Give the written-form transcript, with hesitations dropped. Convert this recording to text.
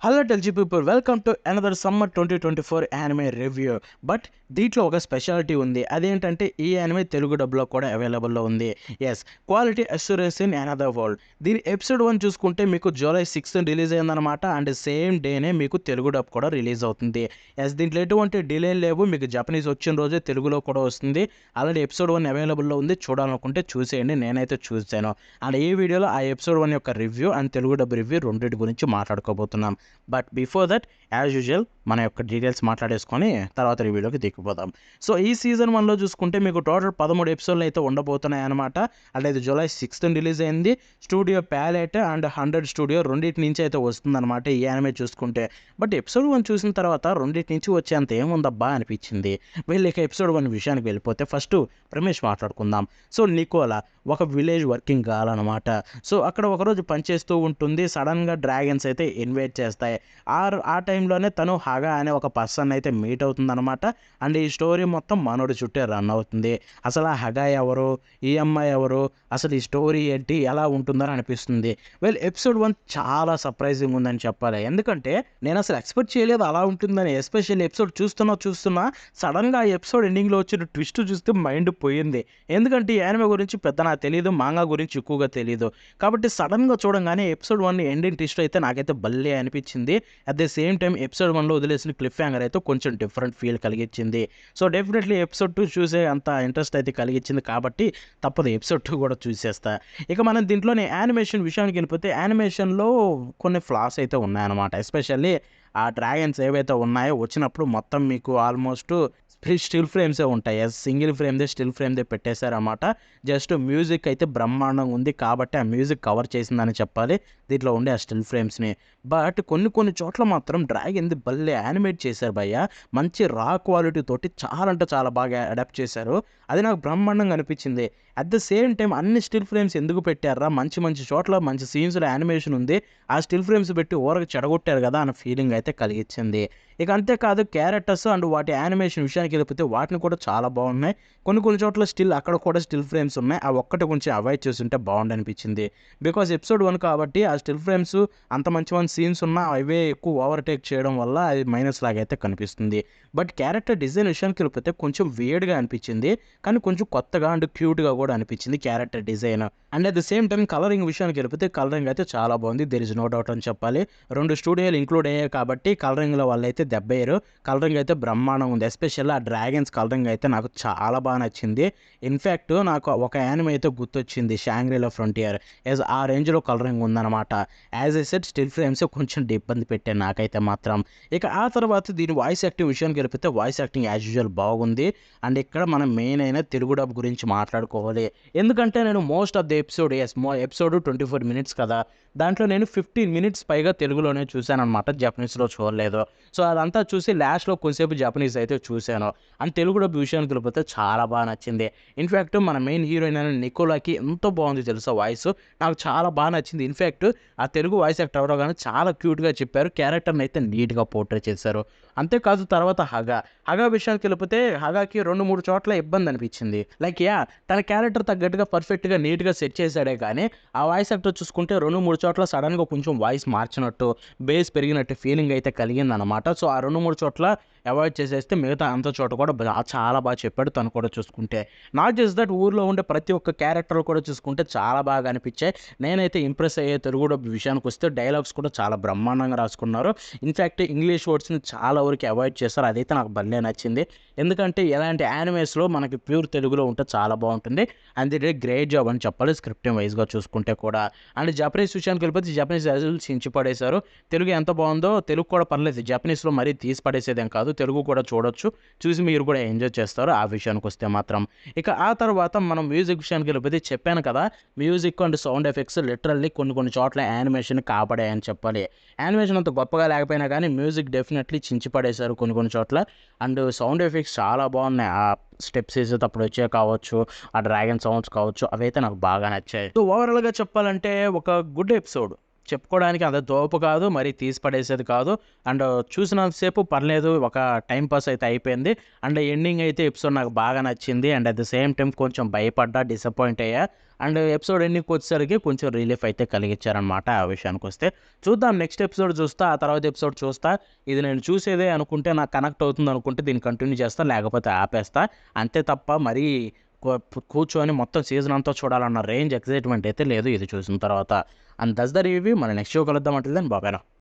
Hello టెల్జీ people, welcome to another summer 2024 anime review. But దీంట్లో ఒక స్పెషాలిటీ ఉంది. అదేంటంటే ఈ యానిమే తెలుగు డబ్లో కూడా అవైలబుల్లో ఉంది. Yes, quality assurance in another world. దీని ఎపిసోడ్ 1 చూసుకుంటే మీకు జూలై 6 రిలీజ్ అయిందనమాట. అండ్ సేమ్ డేనే మీకు తెలుగు డబ్ కూడా రిలీజ్ అవుతుంది. ఎస్, దీంట్లో ఎటువంటి డిలే లేవు. మీకు జపనీస్ వచ్చిన రోజే తెలుగులో కూడా వస్తుంది. ఆల్రెడీ ఎపిసోడ్ 1 అవైలబుల్లో ఉంది. చూడాలనుకుంటే చూసేయండి. నేనైతే చూసాను. అండ్ ఈ వీడియోలో ఆ ఎపిసోడ్ 1 యొక్క review and Telugu dub review రెండింటి గురించి మాట్లాడుకోబోతున్నాం. But before that, as usual మన యొక్క డీటెయిల్స్ మాట్లాడేసుకొని తర్వాత రివ్యూలోకి దిగిపోదాం. సో ఈ సీజన్ 1లో చూసుకుంటే మీకు టోటల్ 13 ఎపిసోడ్లు అయితే ఉండబోతున్నాయి అనమాట. అంటే ఇది జూలై 6 రిలీజ్ అయింది. స్టూడియో ప్యాలెట్ అండ్ 100 స్టూడియో రెండింటి నుంచి అయితే వస్తుందన్నమాట ఈ యానిమే చూసుకుంటే. బట్ ఎపిసోడ్ 1 చూసిన తర్వాత రెండింటి నుంచి వచ్చేంత ఏముందబ్బా అనిపించింది. వీళ్ళు ఇక ఎపిసోడ్ 1 విషయానికి వెళ్ళిపోతే ఫస్ట్ రమేష్ మాట్లాడుకుందాం. సో నికోలా ఒక విలేజ్ వర్కింగ్ గర్ల్ అనమాట. సో అక్కడ ఒకరోజు పనిచేస్తూ ఉంటుంది. సడన్గా డ్రాగన్స్ అయితే ఇన్వైట్ చేస్తాయి. ఆ టైంలోనే తను హగా అనే ఒక పర్సన్ అయితే మీట్ అవుతుందన్నమాట. అండ్ ఈ స్టోరీ మొత్తం మనోడి చుట్టే రన్ అవుతుంది. అసలు ఆ హగా ఎవరు, ఈ అమ్మాయి ఎవరు, అసలు ఈ స్టోరీ ఏంటి, ఎలా ఉంటుందని అనిపిస్తుంది. వెల్, ఎపిసోడ్ 1 చాలా సర్ప్రైజింగ్ ఉందని చెప్పాలి. ఎందుకంటే నేను అసలు ఎక్స్పెక్ట్ చేయలేదు అలా ఉంటుందని. ఎస్పెషల్లీ ఎపిసోడ్ చూస్తున్నా సడన్గా ఆ ఎపిసోడ్ ఎండింగ్లో వచ్చిన ట్విస్ట్ చూస్తే మైండ్ పోయింది. ఎందుకంటే ఈ యానిమే గురించి పెద్ద నాకు తెలియదు, మాంగా గురించి ఎక్కువగా తెలియదు. కాబట్టి సడన్గా చూడంగానే ఎపిసోడ్ 1 ఎండింగ్ ట్విస్ట్ అయితే నాకైతే భలే అనిపించింది. At the same time episode 1లో వదిలేసిన క్లిఫ్ హ్యాంగర్ అయితే కొంచెం డిఫరెంట్ ఫీల్ కలిగించింది. సో డెఫినెట్లీ ఎపిసోడ్ 2 చూసే అంత ఇంట్రెస్ట్ అయితే కలిగించింది. కాబట్టి తప్పదు, ఎపిసోడ్ 2 కూడా చూసేస్తా. ఇక మనం దీంట్లోనే యానిమేషన్ విషయానికి వెళ్ళిపోతే యానిమేషన్లో కొన్ని ఫ్లాస్ అయితే ఉన్నాయన్నమాట. ఎస్పెషల్లీ ఆ డ్రాగన్స్ ఏవైతే ఉన్నాయో వచ్చినప్పుడు మొత్తం మీకు ఆల్మోస్ట్ స్టిల్ ఫ్రేమ్సే ఉంటాయి. సింగిల్ స్టిల్ ఫ్రేమ్దే పెట్టేశారన్నమాట. జస్ట్ మ్యూజిక్ అయితే బ్రహ్మాండంగా ఉంది. కాబట్టి ఆ మ్యూజిక్ కవర్ చేసిందని చెప్పాలి దీంట్లో ఉండే ఆ స్టిల్ ఫ్రేమ్స్ని. బట్ కొన్ని చోట్ల మాత్రం డ్రాగన్ది భలే యానిమేట్ చేశారు భయ్య. మంచి రా క్వాలిటీ తోటి చాలా అంటే చాలా బాగా అడాప్ట్ చేశారు. అది నాకు బ్రహ్మాండంగా అనిపించింది. అట్ ద సేమ్ టైం అన్ని స్టిల్ ఫ్రేమ్స్ ఎందుకు పెట్టారా, మంచి చోట్ల మంచి సీన్స్లో యానిమేషన్ ఉంది, ఆ స్టిల్ ఫ్రేమ్స్ పెట్టి ఊరకు చెడగొట్టారు కదా అన్న ఫీలింగ్ అయితే కలిగించింది. ఇక అంతేకాదు క్యారెక్టర్స్ అండ్ వాటి యానిమేషన్ విషయానికి వెళ్ళిపోతే వాటిని కూడా చాలా బాగున్నాయి. కొన్ని చోట్ల అక్కడ కూడా స్టిల్ ఫ్రేమ్స్ ఉన్నాయి. ఆ ఒక్కటి కొంచెం అవాయిడ్ చేస్తుంటే బాగుండు అనిపించింది. బికాజ్ ఎపిసోడ్ 1 కాబట్టి ఆ స్టిల్ ఫ్రేమ్స్ అంత మంచి సీన్స్ ఉన్నా అవే ఎక్కువ ఓవర్టేక్ చేయడం వల్ల అది మైనస్ లాగా అయితే కనిపిస్తుంది. బట్ క్యారెక్టర్ డిజైన్ విషయానికి వెళ్ళిపోతే కొంచెం వేడిగా అనిపించింది. కానీ కొంచెం కొత్తగా అండ్ క్యూట్గా కూడా అనిపించింది character design. And at the same time colouring విషయానికి వెళ్ళిపోతే కలరింగ్ అయితే చాలా బాగుంది. దెర్ ఇస్ నో డౌట్ అని చెప్పాలి. 2 స్టూడియోలు ఇంక్లూడ్ అయ్యాయి కాబట్టి కలరింగ్లో వాళ్ళు అయితే దెబ్బయ్యారు. కలరింగ్ అయితే బ్రహ్మాండం ఉంది. ఎస్పెషల్లీ ఆ డ్రాగన్స్ కలరింగ్ అయితే నాకు చాలా బాగా నచ్చింది. ఇన్ఫ్యాక్ట్ నాకు ఒక యానిమే అయితే గుర్తొచ్చింది, షాంగ్రీలా ఫ్రంటియర్. ఆ రేంజ్లో కలరింగ్ ఉందన్నమాట. As a set still frames కొంచెం ఇబ్బంది పెట్టాను నాకైతే మాత్రం. ఇక ఆ తర్వాత దీని వాయిస్ యాక్టింగ్ విషయానికి వెళ్ళిపోతే వాయిస్ యాక్టింగ్ యాజ్ యూజువల్ బాగుంది. అండ్ ఇక్కడ మనం మెయిన్ అయిన తెలుగు డబ్ గురించి మాట్లాడుకోవాలి. ఎందుకంటే నేను most of the episode 24 minutes కదా, దాంట్లో నేను 15 మినిట్స్ పైగా తెలుగులోనే చూశాను అనమాట. జపనీస్లో చూడలేదు. సో అదంతా చూసి లాస్ట్లో కొంచెంసేపు జపనీస్ అయితే చూశాను. అండ్ తెలుగు డబ్ విషయానికి వెళ్ళిపోతే చాలా బాగా నచ్చింది. ఇన్ఫ్యాక్ట్ మన మెయిన్ హీరోయిన్ అయిన నికోలాకి ఎంతో బాగుంది తెలుసా వాయిస్. నాకు చాలా బాగా నచ్చింది. ఇన్ఫ్యాక్ట్ ఆ తెలుగు వాయిస్ యాక్టర్ ఎవరో కానీ చాలా క్యూట్గా చెప్పారు. క్యారెక్టర్ని అయితే నీట్గా పోర్ట్రే చేశారు. అంతేకాదు తర్వాత హగా విషయానికి వెళ్ళిపోతే హగాకి 2-3 చోట్ల ఇబ్బంది అనిపించింది. లైక్ తన క్యారెక్టర్ తగ్గట్టుగా పర్ఫెక్ట్గా నీట్గా సెట్ చేశాడే కానీ ఆ వాయిస్ యాక్టర్ చూసుకుంటే 2-3 చోట్ల సడన్గా కొంచెం వాయిస్ మార్చినట్టు, బేస్ పెరిగినట్టు ఫీలింగ్ అయితే కలిగిందనమాట. సో ఆ 2-3 చోట్ల అవాయిడ్ చేసేస్తే మిగతా అంత చోట కూడా చాలా బాగా చెప్పాడు తను కూడా చూసుకుంటే. నాట్ జస్ట్ దట్, ఊర్లో ఉండే ప్రతి ఒక్క క్యారెక్టర్ కూడా చూసుకుంటే చాలా బాగా అనిపించాయి. నేనైతే ఇంప్రెస్ అయ్యే తెలుగు డబ్ విషయానికి వస్తే డైలాగ్స్ కూడా చాలా బ్రహ్మాండంగా రాసుకున్నారు. ఇన్ఫ్యాక్ట్ ఇంగ్లీష్ వర్డ్స్ని చాలా వరకు అవాయిడ్ చేస్తారు. అదైతే నాకు భలే నచ్చింది. ఎందుకంటే ఇలాంటి యానిమేస్లో మనకి ప్యూర్ తెలుగులో ఉంటే చాలా బాగుంటుంది. And the did great job అని చెప్పాలి స్క్రిప్టింగ్ వైజ్గా చూసుకుంటే కూడా. అండ్ జపనీస్ విషయానికి వెళ్ళిపోతే జపనీస్ యాజువల్ చించి పడేశారు. తెలుగు ఎంత బాగుందో, తెలుగు కూడా పర్లేదు. జపనీస్లో మరీ తీసి పడేసేదేం కాదు, తెలుగు కూడా చూడొచ్చు. చూసి మీరు కూడా ఎంజాయ్ చేస్తారు ఆ విషయానికి వస్తే మాత్రం. ఇక ఆ తర్వాత మనం మ్యూజిక్ విషయానికి వెళ్ళిపోతే చెప్పాను కదా, music and sound effects literally కొన్ని చోట్ల యానిమేషన్ కాపాడాయని చెప్పాలి. యానిమేషన్ అంత గొప్పగా లేకపోయినా కానీ మ్యూజిక్ డెఫినెట్లీ చించి పడేశారు కొన్ని చోట్ల. అండ్ సౌండ్ ఎఫెక్ట్స్ చాలా బాగున్నాయి. ఆ స్టెప్స్ వేసేటప్పుడు వచ్చే కావచ్చు, ఆ డ్రాగన్ సౌండ్స్ కావచ్చు, అవైతే నాకు బాగా నచ్చాయి. సో ఓవరాల్గా చెప్పాలంటే ఒక గుడ్ ఎపిసోడ్. చెప్పుకోవడానికి అంత తోపు కాదు, మరీ తీసి పడేసేది కాదు. అండ్ చూసినంత సేపు పర్లేదు, ఒక టైమ్ పాస్ అయితే అయిపోయింది. అండ్ ఎండింగ్ అయితే ఎపిసోడ్ నాకు బాగా నచ్చింది. And at the same time కొంచెం భయపడ్డా, డిసప్పాయింట్ అయ్యా. అండ్ ఎపిసోడ్ ఎండింగ్‌కి వచ్చేసరికి కొంచెం రిలీఫ్ అయితే కలిగించారనమాట ఆ విషయానికొస్తే. చూద్దాం, నెక్స్ట్ ఎపిసోడ్ చూస్తా, ఆ తర్వాత ఎపిసోడ్ చూస్తా. ఇది నేను చూసేదే అనుకుంటే, నాకు కనెక్ట్ అవుతుందనుకుంటే దీన్ని కంటిన్యూ చేస్తా, లేకపోతే ఆపేస్తా. అంతే తప్ప మరీ కూర్చొని మొత్తం సీజన్ అంతా చూడాలన్న రేంజ్ ఎక్సైట్‌మెంట్ అయితే లేదు ఇది చూసిన తర్వాత. And that's the review. మన నెక్స్ట్ షో కలుద్దాం. Until then, bye bye now.